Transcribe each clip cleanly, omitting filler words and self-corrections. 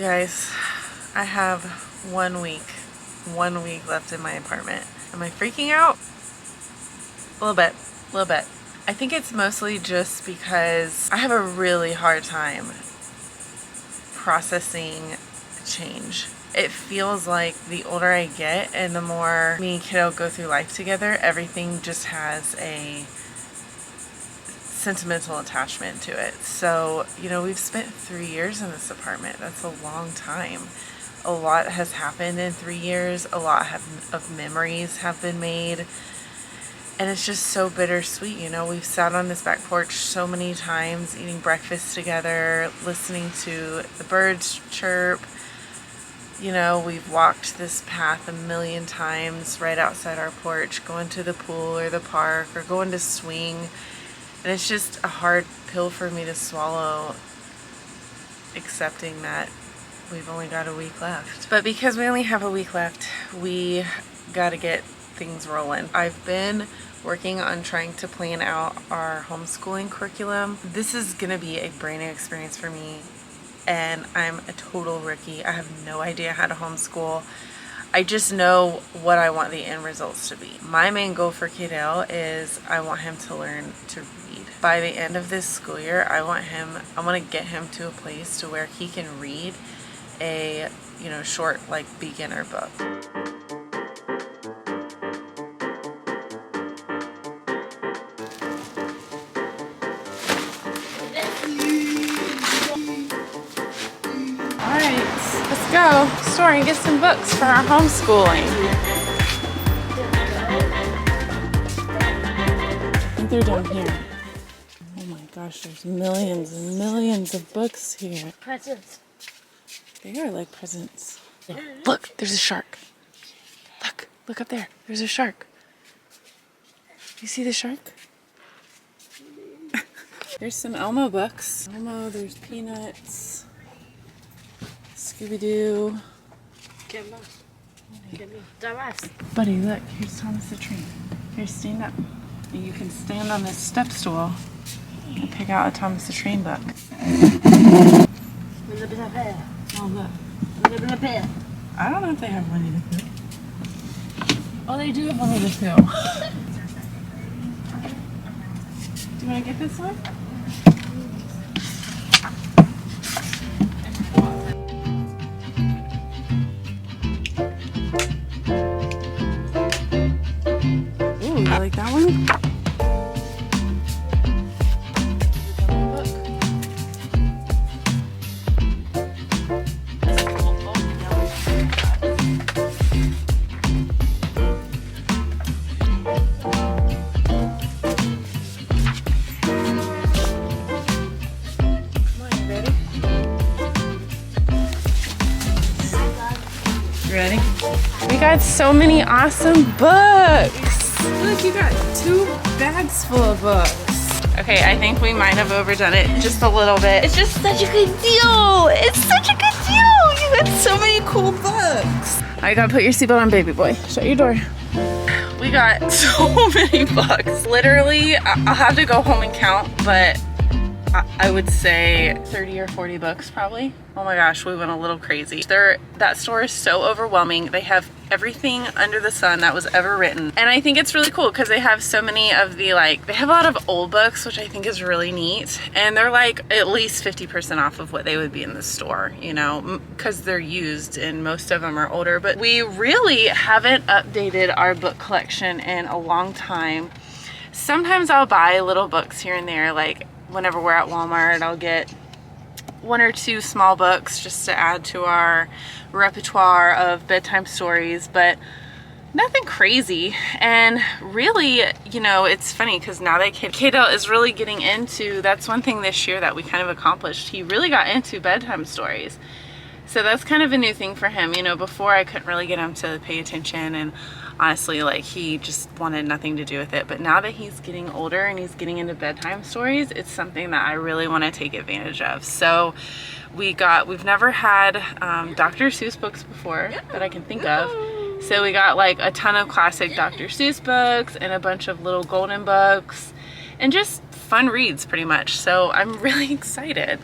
guys, I have 1 week left in my apartment. Am I freaking out? A little bit. I think it's mostly just because I have a really hard time processing change. It feels like the older I get and the more me and kiddo go through life together, everything just has a sentimental attachment to it. So, you know, we've spent 3 years in this apartment. That's a long time. A lot has happened in 3 years. A lot of memories have been made. And it's just so bittersweet, you know. We've sat on this back porch so many times, eating breakfast together, listening to the birds chirp. You know, we've walked this path a million times right outside our porch, going to the pool or the park or going to swing. And it's just a hard pill for me to swallow, accepting that we've only got a week left. But because we only have a week left, we got to get things rolling. I've been working on trying to plan out our homeschooling curriculum. This is gonna be a brand new experience for me, and I'm a total rookie. I have no idea how to homeschool. I just know what I want the end results to be. My main goal for Kaidale is I want him to learn to read. By the end of this school year, I want to get him to a place to where he can read a, you know, short, like, beginner book. Let's go store and get some books for our homeschooling. I think they're down here. Oh my gosh, there's millions and millions of books here. Presents. They are like presents. Look, there's a shark. Look up there. There's a shark. You see the shark? There's some Elmo books. Elmo, there's Peanuts. Scooby-Doo. Buddy, look, here's Thomas the Train. Here, stand up. And you can stand on this step stool and pick out a Thomas the Train book. Oh, look. I don't know if they have Winnie the Pooh. Oh, they do have Winnie the Pooh. Do you want to get this one? Ooh, you like that one? Ready? We got so many awesome books. Look, you got 2 bags full of books. Okay, I think we might have overdone it just a little bit. It's just such a good deal. It's such a good deal. You got so many cool books. I gotta put your seatbelt on, baby boy. Shut your door. We got so many books. Literally, I'll have to go home and count, but I would say 30 or 40 books probably. Oh my gosh, we went a little crazy. That store is so overwhelming. They have everything under the sun that was ever written. And I think it's really cool because they have so many of the, like, they have a lot of old books, which I think is really neat. And they're like at least 50% off of what they would be in the store, you know, because they're used and most of them are older. But we really haven't updated our book collection in a long time. Sometimes I'll buy little books here and there, like whenever we're at Walmart, I'll get 1 or 2 small books just to add to our repertoire of bedtime stories, but nothing crazy. And really, you know, it's funny because now that Kaidale is really getting into, that's one thing this year that we kind of accomplished. He really got into bedtime stories. So that's kind of a new thing for him. You know, before I couldn't really get him to pay attention, and honestly, like, he just wanted nothing to do with it. But now that he's getting older and he's getting into bedtime stories, it's something that I really want to take advantage of. So we've never had Dr. Seuss books before that I can think of. So we got like a ton of classic Dr. Seuss books and a bunch of little golden books and just fun reads pretty much. So I'm really excited.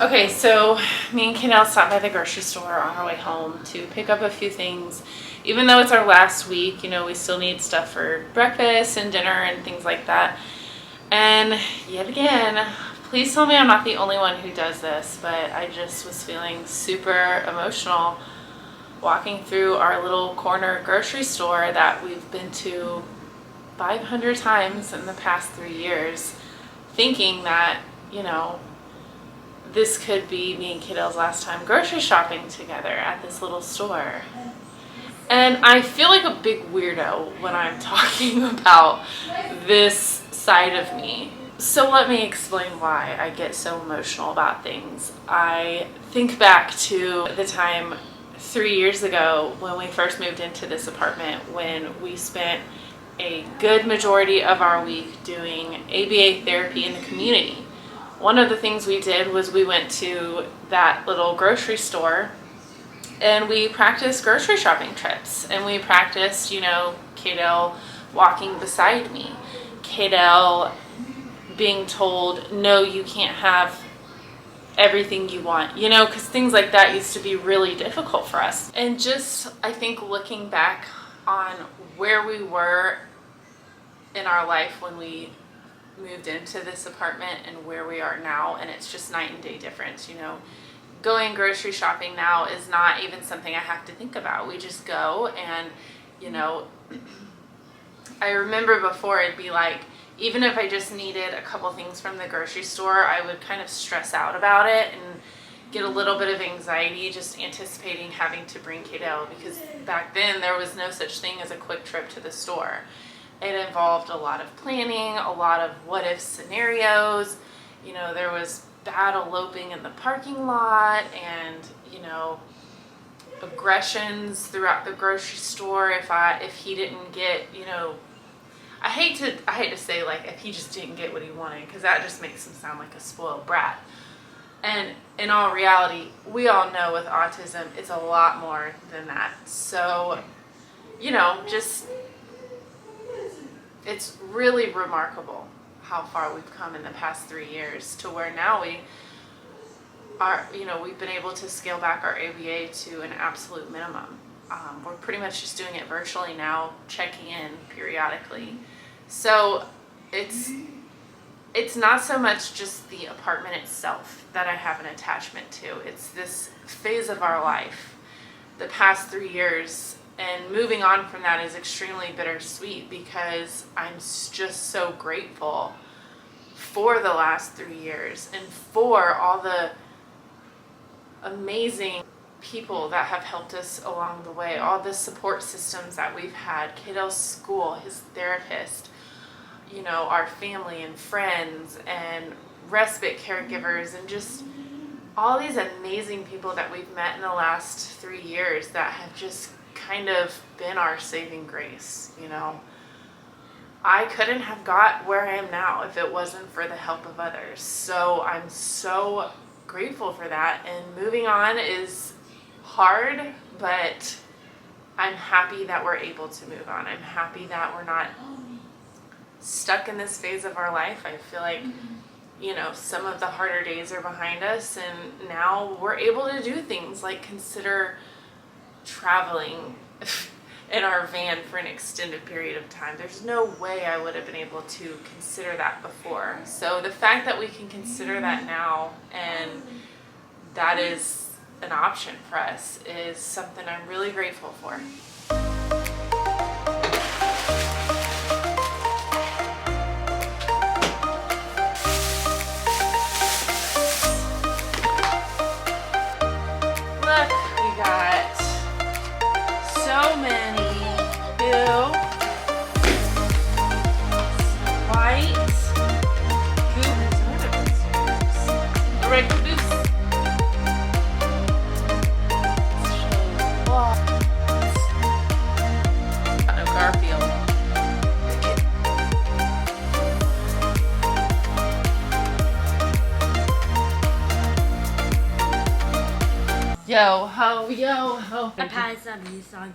Okay, so me and Kaidale stopped by the grocery store on our way home to pick up a few things. Even though it's our last week, you know, we still need stuff for breakfast and dinner and things like that. And yet again, please tell me I'm not the only one who does this, but I just was feeling super emotional walking through our little corner grocery store that we've been to 500 times in the past 3 years, thinking that, you know, this could be me and Kaidale's last time grocery shopping together at this little store. And I feel like a big weirdo when I'm talking about this side of me. So let me explain why I get so emotional about things. I think back to the time 3 years ago when we first moved into this apartment, when we spent a good majority of our week doing ABA therapy in the community. One of the things we did was we went to that little grocery store and we practiced grocery shopping trips. And we practiced, you know, Kaidale walking beside me, Kaidale being told, no, you can't have everything you want, you know, because things like that used to be really difficult for us. And just, I think, looking back on where we were in our life when we moved into this apartment and where we are now, and it's just night and day difference. You know, going grocery shopping now is not even something I have to think about. We just go, and you know, I remember before it'd be like, even if I just needed a couple things from the grocery store, I would kind of stress out about it and get a little bit of anxiety just anticipating having to bring Kaidale, because back then there was no such thing as a quick trip to the store. It involved a lot of planning, a lot of what-if scenarios. You know, there was bad eloping in the parking lot and, you know, aggressions throughout the grocery store if he didn't get, you know, I hate to say, like, if he just didn't get what he wanted, because that just makes him sound like a spoiled brat. And in all reality, we all know with autism, it's a lot more than that. So, you know, just, it's really remarkable how far we've come in the past 3 years to where now we are, you know, we've been able to scale back our ABA to an absolute minimum. We're pretty much just doing it virtually now, checking in periodically. So it's not so much just the apartment itself that I have an attachment to. It's this phase of our life, the past 3 years. And moving on from that is extremely bittersweet because I'm just so grateful for the last 3 years and for all the amazing people that have helped us along the way, all the support systems that we've had, Kaidale's school, his therapist, you know, our family and friends and respite caregivers, and just all these amazing people that we've met in the last 3 years that have just kind of been our saving grace. You know, I couldn't have got where I am now if it wasn't for the help of others. So I'm so grateful for that. And moving on is hard, but I'm happy that we're able to move on. I'm happy that we're not stuck in this phase of our life. I feel like, you know, some of the harder days are behind us, and now we're able to do things like consider traveling in our van for an extended period of time. There's no way I would have been able to consider that before. So the fact that we can consider that now, and that is an option for us, is something I'm really grateful for. Look, we got so many blue, white, red boots, no Garfield. Yo ho, yo ho. I passed sorry.